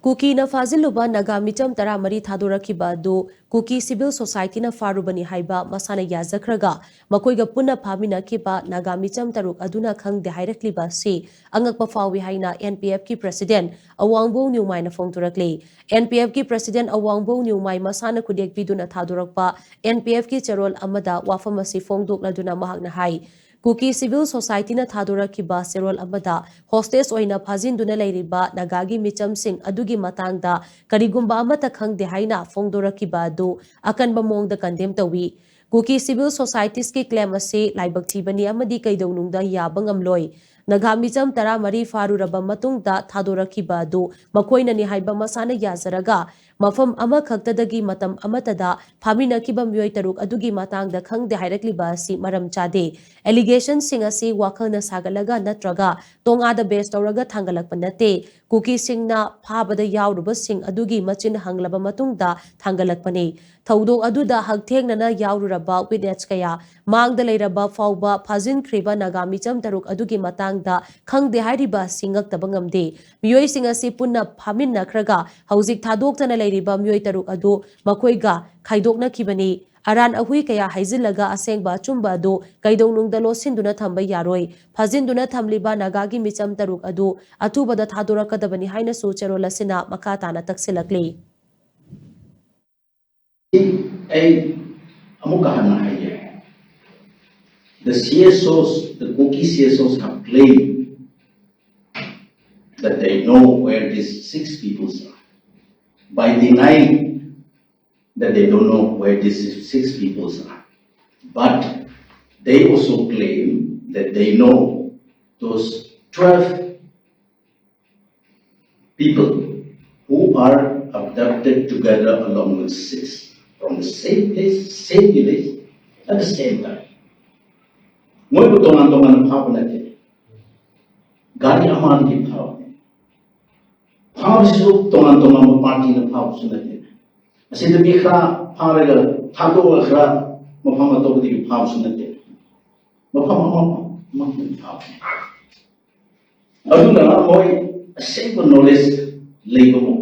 Kuki na faziluba nagamicham tara mari thadurakiba do Kuki civil society na farubani haiba masana yazakraga makoiga puna phamina kiba nagamicham taruk aduna khang de hairakliba si Angakpa Phao-I haina NPF ki president Awangbow Newmai na fongturakli NPF ki president Awangbow Newmai masana kudek biduna thadurakpa NPF ki charol amada wafamasi fongdokladuna mahakna hai Kuki civil society na thadurakiba serol amada hostess oina phajinduna leiriba nagagi micham sing adugi matangda karigumba amata khangde haina fongdorakiba adu akanba mongda condemn tawi Kuki civil societies ki claim ase laibak thibani amadi kaidownungda yaba ngamloi nagamicham tara mari faruraba matungda thadorakiba adu makoina ni haiba masana yazaraga mafam ama khaktadagi matam amatada phaminakiba myoi taruk adugi matangda khangde hairakliba asi maram chade allegation sing asi wakhana sagalaga natraga tongada base tawraga thangalakpa nate Kuki singna phabada yawruba sing adugi machin hanglaba matungda thangalakpani thaudok aduda hagthengnana yawruraba witness kaya mangda leiraba fawba phajin khriba nagamicham taruk adugi matangda khangde hairiba singak tabangamde myoi sing asi punna phaminna khraga haujik thadoktana leiriba myoi taruk adu makoiga khaidokna kibani aran ahui kaya haizilaga asengba chumba do kaidongnungda losinduna thamba yaroi phajinduna thamliba nagagi micham taruk adu athubada thadorakadabani haina su cherolasina makatana taksilakli the CSOs, the Kuki CSOs have claimed that they know where these 6 people are by denying that they don't know where these 6 people are. But they also claim that they know those 12 people who are abducted together along with 6 from the same place, same village, at the same time. Moi tongan phao nate gari aman ki phao su tongan party na phao su nate asin de bikha phao ga thado khra mafam to di phao su nate mafam ma phao aduna moi a simple knowledge labor mo